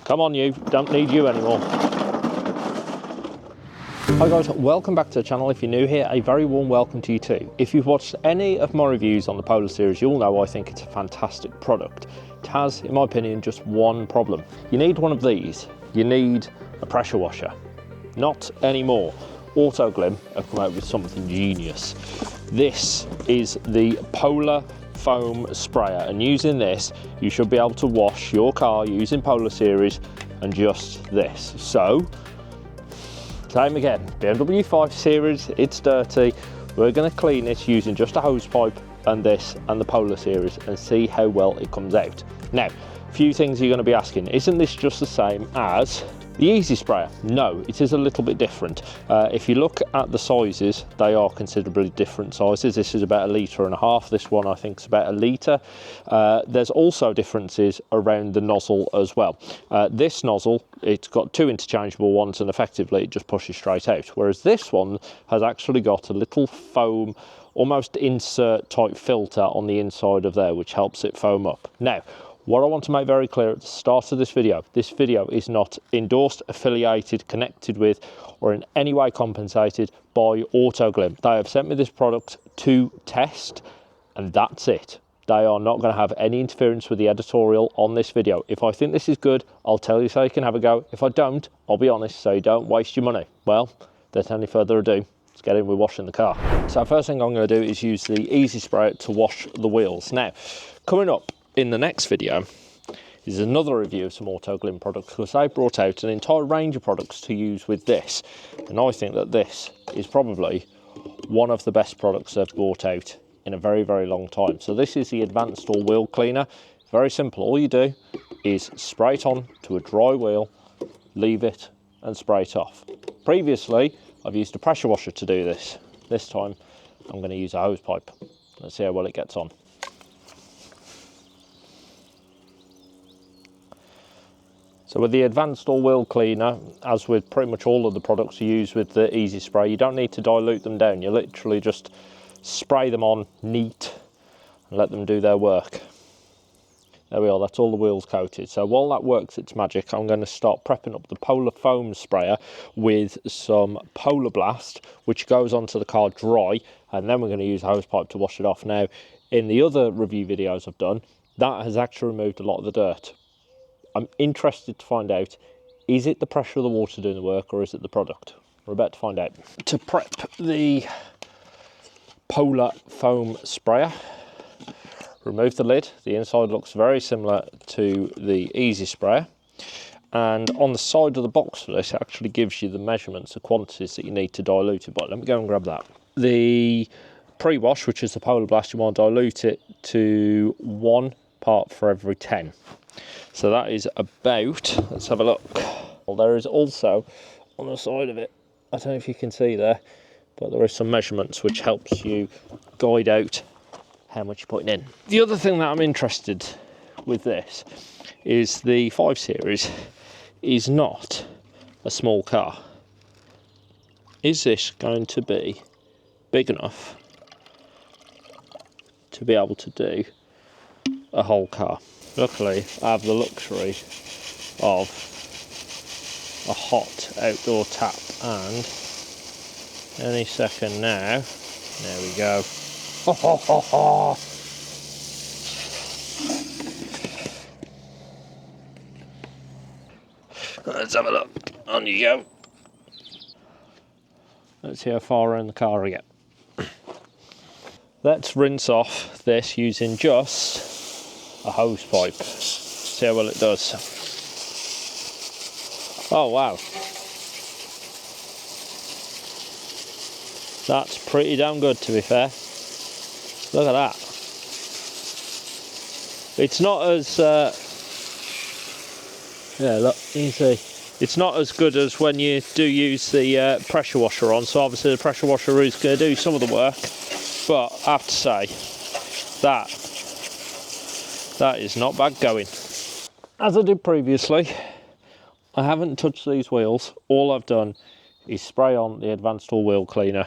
Come on, you. Don't need you anymore. Hi guys, welcome back to the channel. If you're new here, a very warm welcome to you too. If you've watched any of my reviews on the Polar Series, you'll know I think it's a fantastic product. It has, in my opinion, just one problem. You need one of these. You need a pressure washer. Not anymore. Autoglym have come out with something genius. This is the Polar Foam Sprayer, and using this you should be able to wash your car using Polar Series and just this. So same again, BMW 5 Series, it's dirty. We're going to clean it using just a hose pipe and this and the Polar Series and see how well it comes out. Now, a few things you're going to be asking, isn't this just the same as the Easy Sprayer? No, it is a little bit different. If you look at the sizes, they are considerably different sizes. This is about 1.5 litres. This one I think is about 1 litre. There's also differences around the nozzle as well. This nozzle, it's got 2 interchangeable ones and effectively it just pushes straight out. Whereas this one has actually got a little foam, almost insert type filter on the inside of there, which helps it foam up. Now, what I want to make very clear at the start of this video is not endorsed, affiliated, connected with, or in any way compensated by Autoglym. They have sent me this product to test, and that's it. They are not going to have any interference with the editorial on this video. If I think this is good, I'll tell you so you can have a go. If I don't, I'll be honest, so you don't waste your money. Well, without any further ado, let's get in with washing the car. So first thing I'm going to do is use the Easy Sprayer to wash the wheels. Now, coming up in the next video is another review of some Autoglym products, because they brought out an entire range of products to use with this, and I think that this is probably one of the best products they've brought out in a very, very long time. So this is the Advanced All Wheel Cleaner. Very simple. All you do is spray it on to a dry wheel, leave it and spray it off. Previously I've used a pressure washer to do this. This time I'm going to use a hose pipe. Let's see how well it gets on. So with the Advanced All Wheel Cleaner, as with pretty much all of the products you use with the Easy Spray, you don't need to dilute them down. You literally just spray them on neat and let them do their work. There we are, that's all the wheels coated. So while that works its magic, I'm going to start prepping up the Polar Foam Sprayer with some Polar Blast, which goes onto the car dry, and then we're going to use a hose pipe to wash it off. Now, in the other review videos I've done, that has actually removed a lot of the dirt. I'm interested to find out, is it the pressure of the water doing the work, or is it the product? We're about to find out. To prep the Polar Foam Sprayer, remove the lid. The inside looks very similar to the Easy Sprayer, and on the side of the box for this, it actually gives you the measurements, the quantities that you need to dilute it by. Let me go and grab that. The pre-wash, which is the Polar Blast, you want to dilute it to 1 part for every 10. So that is about, let's have a look. Well, there is also on the side of it, I don't know if you can see there, but there is some measurements which helps you guide out how much you're putting in. The other thing that I'm interested with this is the 5 Series is not a small car. Is this going to be big enough to be able to do a whole car? Luckily, I have the luxury of a hot outdoor tap, and any second now, there we go. Ho, ho, ho, ho. Let's have a look. On you go. Let's see how far around the car I get. Let's rinse off this using just a hose pipe. See how well it does. Oh wow, that's pretty damn good, to be fair. Look at that. It's not as yeah, look, you can see it's not as good as when you do use the pressure washer on. So obviously the pressure washer is going to do some of the work, but I have to say that is not bad going. As I did previously, I haven't touched these wheels. All I've done is spray on the Advanced All Wheel Cleaner.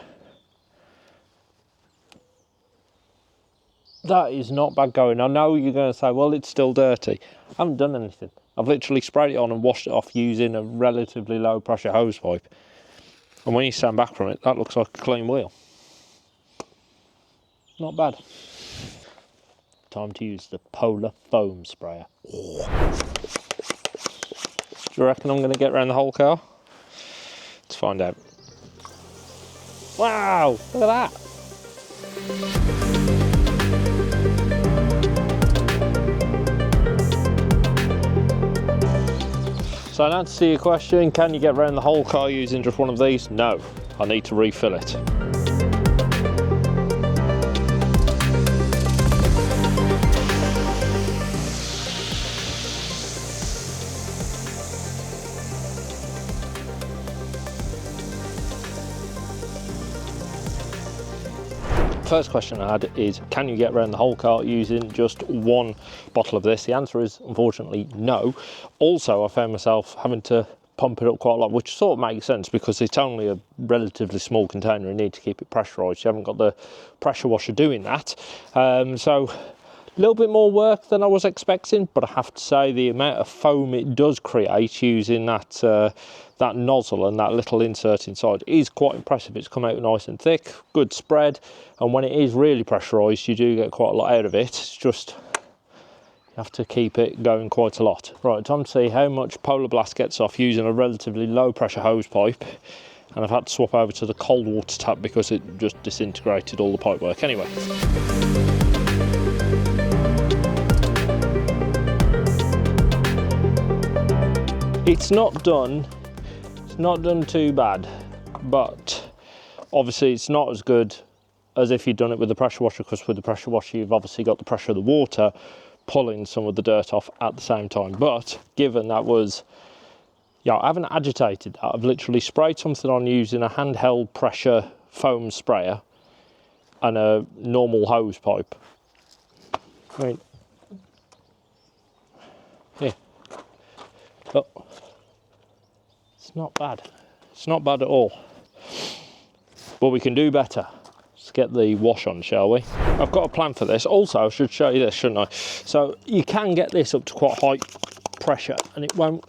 That is not bad going. I know you're going to say, well, it's still dirty. I haven't done anything. I've literally sprayed it on and washed it off using a relatively low pressure hose pipe. And when you stand back from it, that looks like a clean wheel. Not bad. Time to use the Polar Foam Sprayer. Do you reckon I'm going to get around the whole car? Let's find out. Wow, look at that. So in answer to your question, can you get around the whole car using just one of these? No, I need to refill it. First question I had is, can you get around the whole car using just one bottle of this? The answer is unfortunately no. Also, I found myself having to pump it up quite a lot, which sort of makes sense because it's only a relatively small container and you need to keep it pressurised. You haven't got the pressure washer doing that. So a little bit more work than I was expecting, but I have to say the amount of foam it does create using that that nozzle and that little insert inside is quite impressive. It's come out nice and thick, good spread, and when it is really pressurised you do get quite a lot out of it. It's just you have to keep it going quite a lot. Right, time to see how much Polar Blast gets off using a relatively low pressure hose pipe, and I've had to swap over to the cold water tap because it just disintegrated all the pipe work anyway. It's not done too bad, but obviously it's not as good as if you'd done it with the pressure washer, because with the pressure washer you've obviously got the pressure of the water pulling some of the dirt off at the same time. But given that was, yeah, I haven't agitated that. I've literally sprayed something on using a handheld pressure foam sprayer and a normal hose pipe. I mean, yeah. Oh. It's not bad. It's not bad at all. But we can do better. Let's get the wash on, shall we? I've got a plan for this. Also, I should show you this, shouldn't I? So you can get this up to quite high pressure and it won't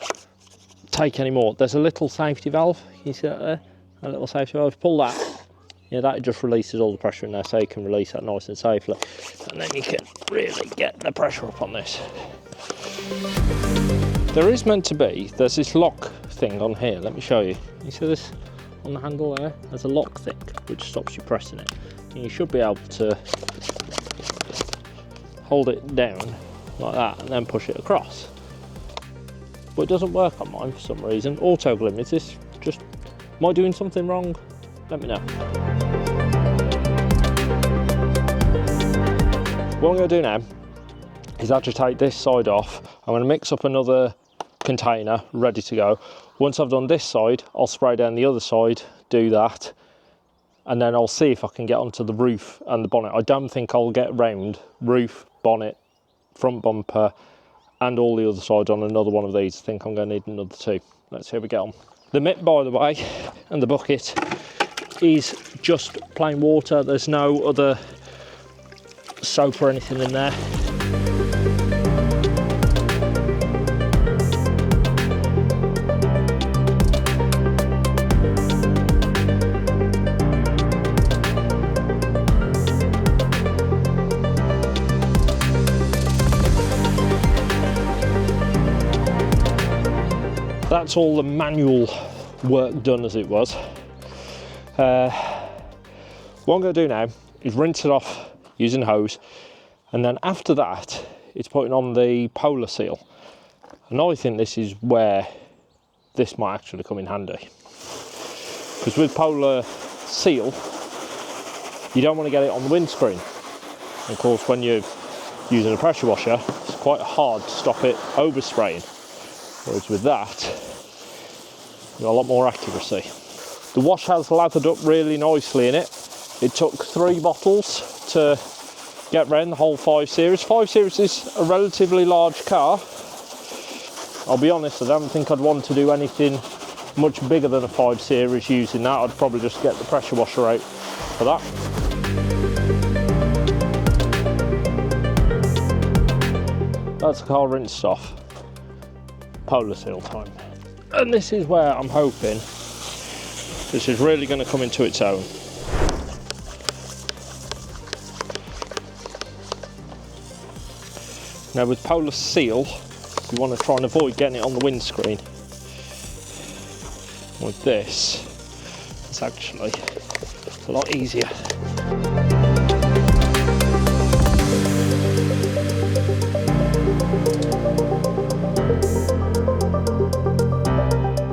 take any more. There's a little safety valve. You see that there? A little safety valve. Pull that. Yeah, that just releases all the pressure in there, so you can release that nice and safely. And then you can really get the pressure up on this. There is meant to be, there's this lock thing on here, let me show you. You see this on the handle there? There's a lock thing which stops you pressing it. And you should be able to hold it down like that and then push it across. But it doesn't work on mine for some reason. Autoglym, is this just, am I doing something wrong? Let me know. What I'm going to do now is agitate this side off. I'm going to mix up another container ready to go. Once I've done this side, I'll spray down the other side, do that, and then I'll see if I can get onto the roof and the bonnet. I don't think I'll get round roof, bonnet, front bumper, and all the other sides on another one of these. I think I'm going to need another two. Let's see how we get on. The mitt, by the way, and the bucket is just plain water. There's no other soap or anything in there. That's all the manual work done as it was. What I'm going to do now is rinse it off using hose, and then after that it's putting on the Polar Seal. And I think this is where this might actually come in handy, because with Polar Seal you don't want to get it on the windscreen. And of course when you're using a pressure washer it's quite hard to stop it overspraying, whereas with that you've got a lot more accuracy. The wash has lathered up really nicely in it. It took 3 bottles to get round the whole 5 Series. 5 Series is a relatively large car. I'll be honest, I don't think I'd want to do anything much bigger than a 5 Series using that. I'd probably just get the pressure washer out for that. That's the car rinsed off. Polar Seal time. And this is where I'm hoping this is really going to come into its own. Now with Polar Seal, you want to try and avoid getting it on the windscreen. With this, it's actually a lot easier.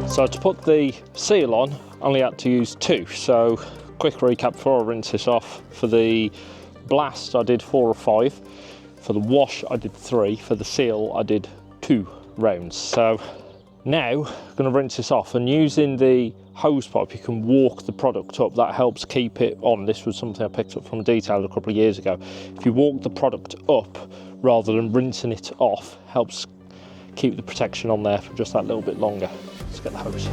So to put the seal on, I only had to use 2. So quick recap before I rinse this off. For the blast I did 4 or 5. For the wash I did 3. For the seal I did 2 rounds. So now I'm going to rinse this off, and using the hose pipe you can walk the product up. That helps keep it on. This was something I picked up from a detailer a couple of years ago. If you walk the product up rather than rinsing it off, helps keep the protection on there for just that little bit longer. Let's get the hose.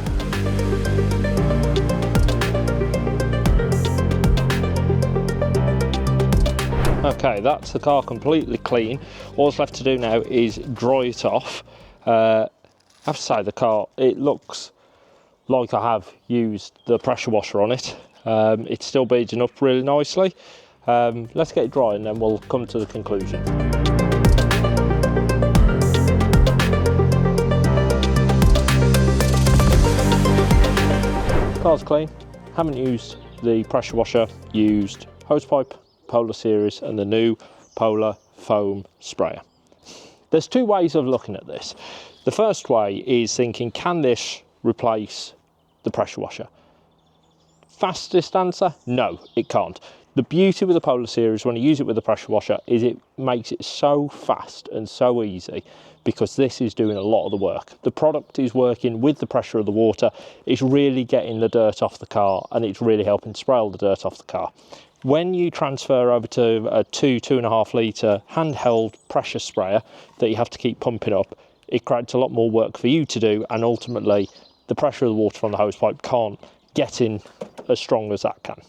Okay, that's the car completely clean. All's left to do now is dry it off. I have to say the car, it looks like I have used the pressure washer on it. It's still beading up really nicely. Let's get it dry and then we'll come to the conclusion. Car's clean, haven't used the pressure washer, used hose pipe, Polar Series and the new Polar Foam Sprayer. There's 2 ways of looking at this. The first way is thinking, can this replace the pressure washer? Fastest answer, no, it can't. The beauty with the Polar Series when you use it with the pressure washer is it makes it so fast and so easy, because this is doing a lot of the work. The product is working with the pressure of the water. It's really getting the dirt off the car, and it's really helping spray all the dirt off the car. When you transfer over to a 2.5 litre handheld pressure sprayer that you have to keep pumping up, it creates a lot more work for you to do, and ultimately the pressure of the water from the hose pipe can't get in as strong as that can.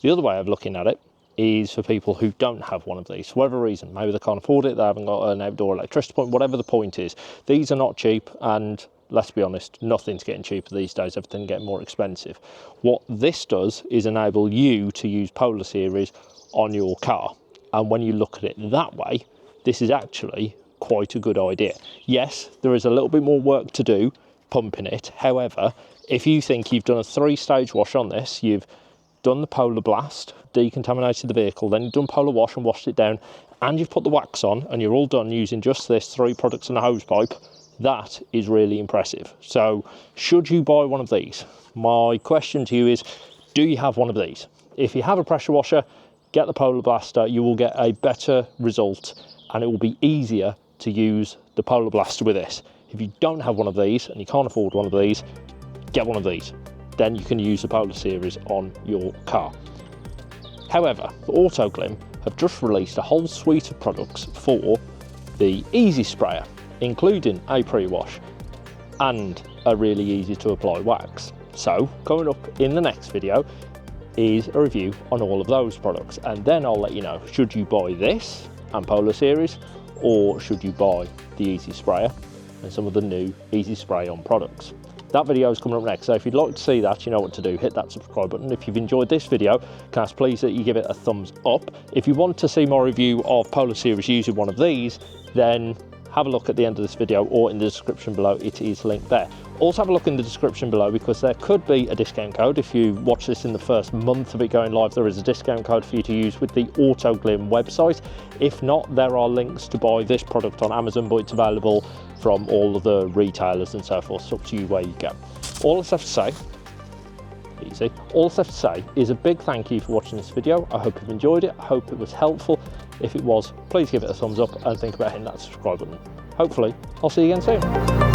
The other way of looking at it is for people who don't have one of these, for whatever reason. Maybe they can't afford it, they haven't got an outdoor electricity point, whatever the point is. These are not cheap, and let's be honest, nothing's getting cheaper these days, everything's getting more expensive. What this does is enable you to use Polar Series on your car. And when you look at it that way, this is actually quite a good idea. Yes, there is a little bit more work to do pumping it. However, if you think you've done a 3-stage wash on this, you've done the Polar Blast, decontaminated the vehicle, then you've done Polar Wash and washed it down, and you've put the wax on, and you're all done using just this 3 products and a hose pipe, that is really impressive. So should you buy one of these? My question to you is, do you have one of these? If you have a pressure washer, get the Polar Blaster. You will get a better result, and it will be easier to use the Polar Blaster with this. If you don't have one of these and you can't afford one of these, get one of these. Then you can use the Polar Series on your car. However, Autoglym have just released a whole suite of products for the Easy Sprayer, including a pre-wash and a really easy to apply wax. So coming up in the next video is a review on all of those products, and then I'll let you know, should you buy this and Polar Series, or should you buy the Easy Sprayer and some of the new Easy Spray on products. That video is coming up next, so if you'd like to see that, you know what to do. Hit that subscribe button. If you've enjoyed this video, can I ask please that you give it a thumbs up. If you want to see more review of Polar Series using one of these, then have a look at the end of this video or in the description below. It is linked there. Also have a look in the description below, because there could be a discount code. If you watch this in the first month of it going live, there is a discount code for you to use with the Autoglym website. If not, there are links to buy this product on Amazon, but it's available from all of the retailers and so forth. It's up to you where you go. All I have to say, all I have to say is a big thank you for watching this video. I hope you've enjoyed it. I hope it was helpful. If it was, please give it a thumbs up and think about hitting that subscribe button. Hopefully, I'll see you again soon.